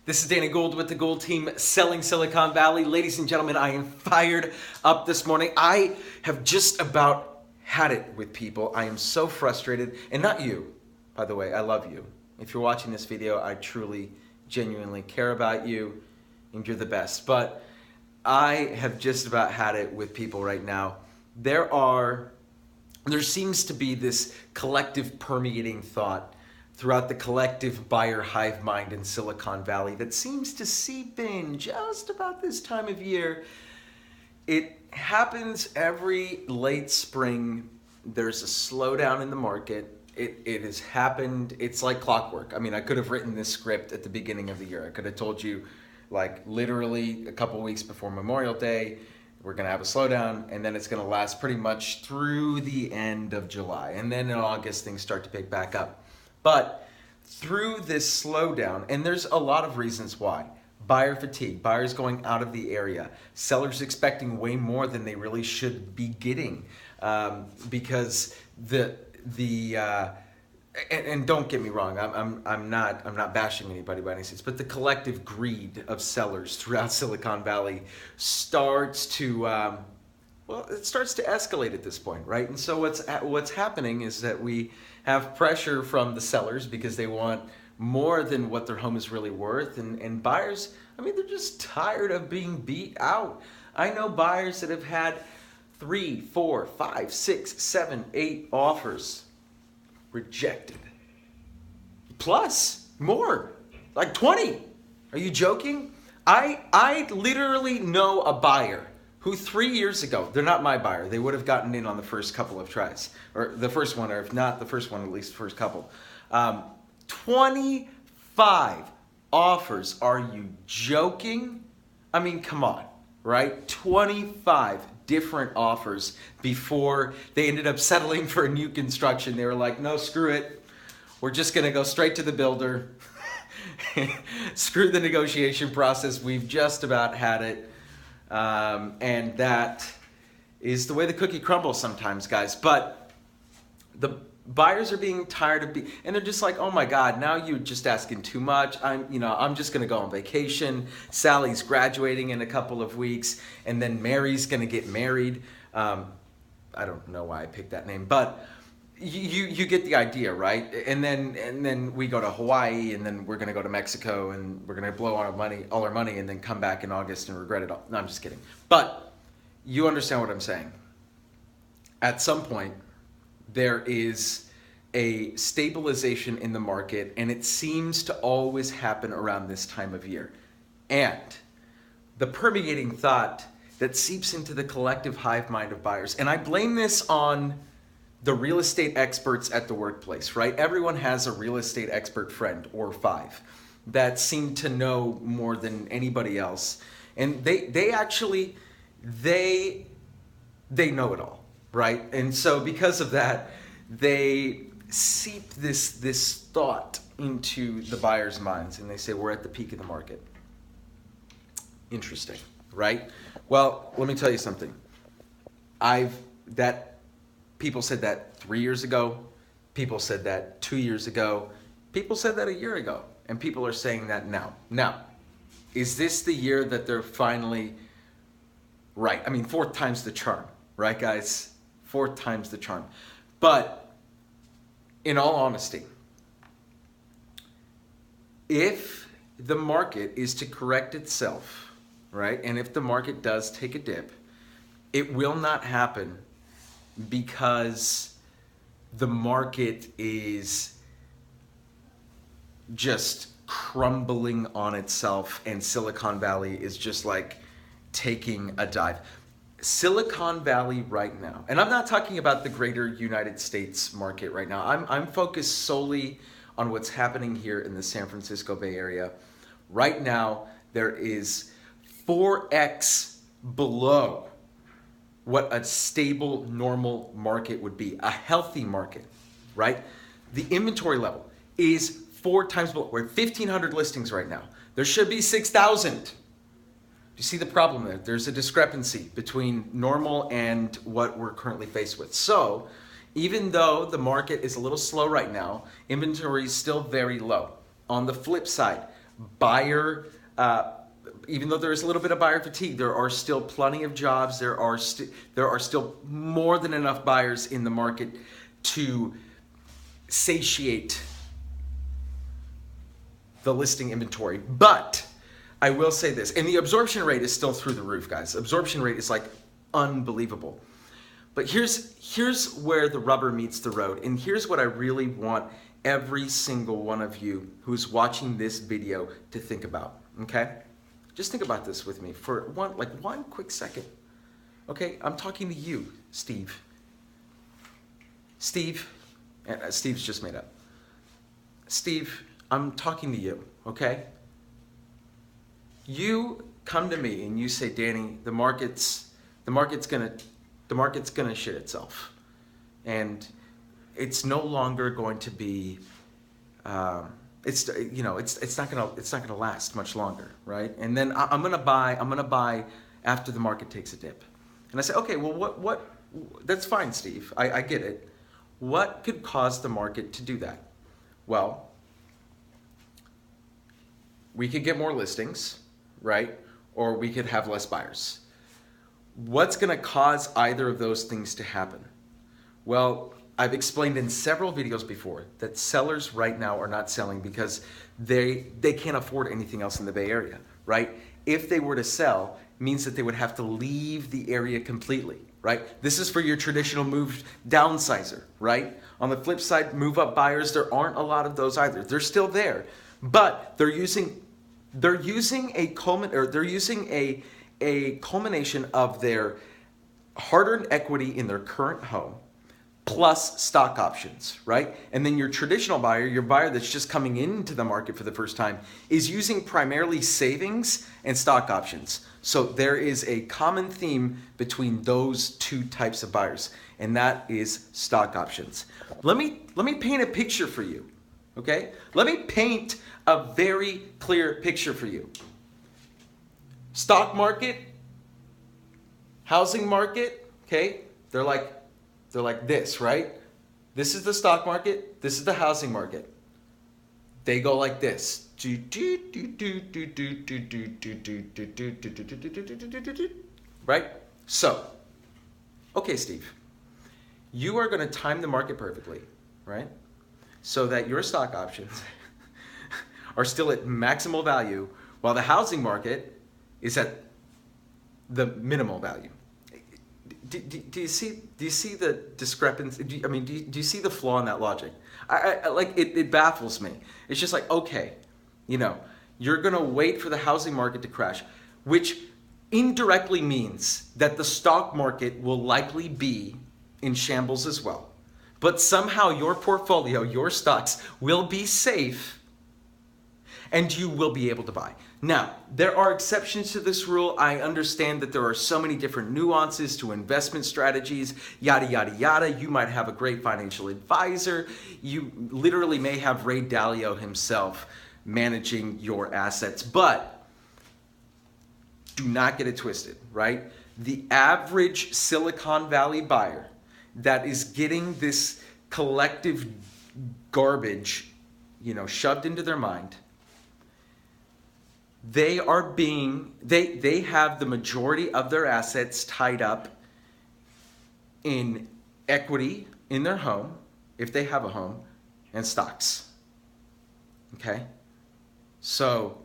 This is Danny Gould with the Gould Team selling Silicon Valley. Ladies and gentlemen, I am fired up this morning. I have just about had it with people. I am so frustrated. And not you, by the way, I love you. If you're watching this video, I truly, genuinely care about you and you're the best. But I have just about had it with people right now. There seems to be this collective permeating thought throughout the collective buyer hive mind in Silicon Valley that seems to seep in just about this time of year. It happens every late spring. There's a slowdown in the market. It has happened. It's like clockwork. I mean, I could have written this script at the beginning of the year. I could have told you, like, literally a couple weeks before Memorial Day, we're going to have a slowdown, and then it's going to last pretty much through the end of July. And then in August, things start to pick back up. But through this slowdown, and there's a lot of reasons why. Buyer fatigue, buyers going out of the area, sellers expecting way more than they really should be getting, because and don't get me wrong, I'm not bashing anybody by any sense, but the collective greed of sellers throughout Silicon Valley starts to it starts to escalate at this point, right? And so what's happening is that we have pressure from the sellers because they want more than what their home is really worth, and buyers, I mean, they're just tired of being beat out. I know buyers that have had 3, 4, 5, 6, 7, 8 offers rejected, plus more, like 20. Are you joking? I literally know a buyer who 3 years ago, they're not my buyer, they would have gotten in on the first couple of tries, or the first one, or if not the first one, at least the first couple. 25 offers. Are you joking? I mean, come on, right? 25 different offers before they ended up settling for a new construction. They were like, no, screw it. We're just gonna go straight to the builder. Screw the negotiation process. We've just about had it. And that is the way the cookie crumbles sometimes, guys. But the buyers are being tired of and they're just like, oh my God, now you're just asking too much. I'm just gonna go on vacation. Sally's graduating in a couple of weeks, and then Mary's gonna get married. I don't know why I picked that name, but you get the idea, right? And then we go to Hawaii, and then we're gonna go to Mexico, and we're gonna blow all our money, and then come back in August and regret it all. No, I'm just kidding. But you understand what I'm saying. At some point, there is a stabilization in the market, and it seems to always happen around this time of year. And the permeating thought that seeps into the collective hive mind of buyers, and I blame this on the real estate experts at the workplace, right? Everyone has a real estate expert friend or 5 that seem to know more than anybody else. And they know it all, right? And so because of that, they seep this thought into the buyers' minds, and they say, we're at the peak of the market. Interesting, right? Well, let me tell you something. People said that 3 years ago. People said that 2 years ago. People said that a year ago. And people are saying that now. Now, is this the year that they're finally right? I mean, 4th time's the charm, right, guys? 4th time's the charm. But in all honesty, if the market is to correct itself, right, and if the market does take a dip, it will not happen because the market is just crumbling on itself and Silicon Valley is just like taking a dive. Silicon Valley right now, and I'm not talking about the greater United States market right now. I'm focused solely on what's happening here in the San Francisco Bay Area. Right now, there is 4x below what a stable, normal market would be, a healthy market, right? The inventory level is 4 times below. We're at 1,500 listings right now. There should be 6,000. Do you see the problem there? There's a discrepancy between normal and what we're currently faced with. So even though the market is a little slow right now, inventory is still very low. On the flip side, buyer, even though there is a little bit of buyer fatigue, there are still plenty of jobs. There are still more than enough buyers in the market to satiate the listing inventory. But I will say this, and the absorption rate is still through the roof, guys. Absorption rate is like unbelievable. But here's where the rubber meets the road, and here's what I really want every single one of you who's watching this video to think about, okay? Just think about this with me for one quick second. Okay, I'm talking to you, Steve. Steve's just made up. Steve, I'm talking to you, okay? You come to me and you say, Danny, the market's gonna shit itself, and it's no longer going to be. It's not gonna last much longer, right? And then I'm gonna buy after the market takes a dip, and I say, okay, well, what? That's fine, Steve. I get it. What could cause the market to do that? Well, we could get more listings, right? Or we could have less buyers. What's going to cause either of those things to happen? Well, I've explained in several videos before that sellers right now are not selling because they can't afford anything else in the Bay Area, right? If they were to sell, it means that they would have to leave the area completely, right? This is for your traditional move downsizer, right? On the flip side, move up buyers, there aren't a lot of those either. They're still there, but they're using a culmination of their hard-earned equity in their current home plus stock options, right? And then your traditional buyer, your buyer that's just coming into the market for the first time, is using primarily savings and stock options. So there is a common theme between those two types of buyers, and that is stock options. Let me paint a picture for you, okay? Let me paint a very clear picture for you. Stock market, housing market, okay? They're like this, right? This is the stock market, this is the housing market. They go like this. Right? So, okay, Steve, you are going to time the market perfectly, right? So that your stock options are still at maximal value while the housing market is at the minimal value. Do you see the discrepancy? Do you see the flaw in that logic? It baffles me. It's just like, okay, you're gonna wait for the housing market to crash, which indirectly means that the stock market will likely be in shambles as well. But somehow your portfolio, your stocks will be safe and you will be able to buy. Now, there are exceptions to this rule. I understand that there are so many different nuances to investment strategies, yada, yada, yada. You might have a great financial advisor. You literally may have Ray Dalio himself managing your assets, but do not get it twisted, right? The average Silicon Valley buyer that is getting this collective garbage, shoved into their mind, they have the majority of their assets tied up in equity in their home, if they have a home, and stocks. Okay? So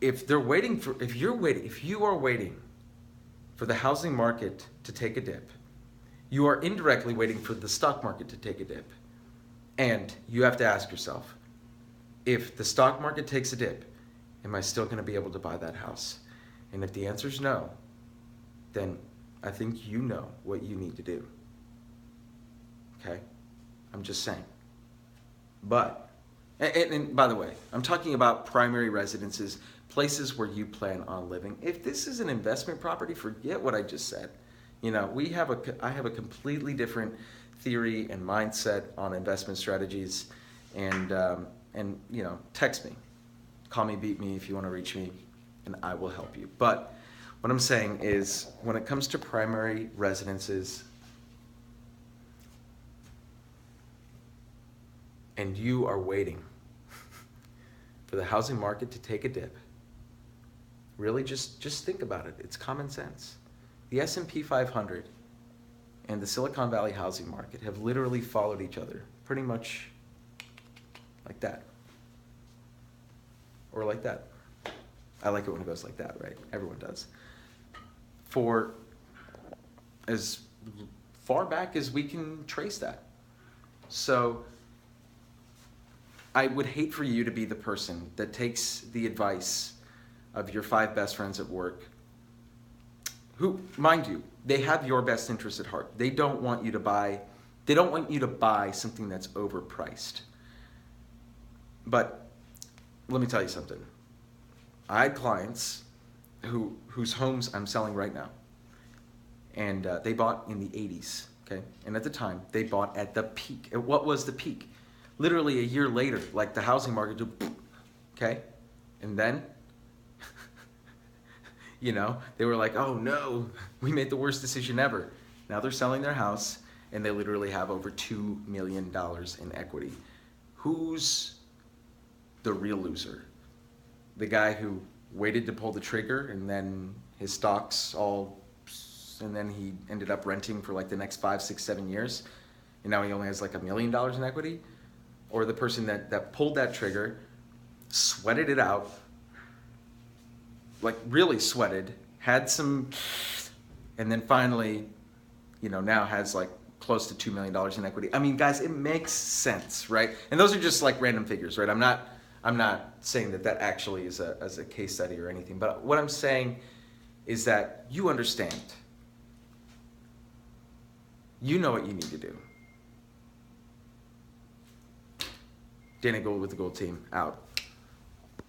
if you are waiting for the housing market to take a dip, you are indirectly waiting for the stock market to take a dip. And you have to ask yourself, if the stock market takes a dip, am I still going to be able to buy that house? And if the answer is no, then I think you know what you need to do. Okay? I'm just saying. But, and by the way, I'm talking about primary residences, places where you plan on living. If this is an investment property, forget what I just said. I have a completely different theory and mindset on investment strategies, and text me. Call me, beat me if you want to reach me, and I will help you. But what I'm saying is, when it comes to primary residences, and you are waiting for the housing market to take a dip, really just think about it. It's common sense. The S&P 500 and the Silicon Valley housing market have literally followed each other pretty much like that. Or like that. I like it when it goes like that, right? Everyone does. For as far back as we can trace that. So I would hate for you to be the person that takes the advice of your 5 best friends at work, who, mind you, they have your best interest at heart. They don't want you to buy something that's overpriced. But let me tell you something. I had clients whose homes I'm selling right now, and they bought in the 80s, okay? And at the time, they bought at the peak. And what was the peak? Literally a year later, like the housing market, okay? And then, you know, they were like, oh no, we made the worst decision ever. Now they're selling their house, and they literally have over $2 million in equity. Who's the real loser? The guy who waited to pull the trigger, and then his stocks and then he ended up renting for like the next 5, 6, 7 years, and now he only has like $1 million in equity? Or the person that pulled that trigger, sweated it out, like really sweated, had some, and then finally, you know, now has like close to $2 million in equity. I mean, guys, it makes sense, right? And those are just like random figures, right? I'm not saying that actually is a case study or anything, but what I'm saying is that you understand. You know what you need to do. Danny Gould with the Gould Team, out.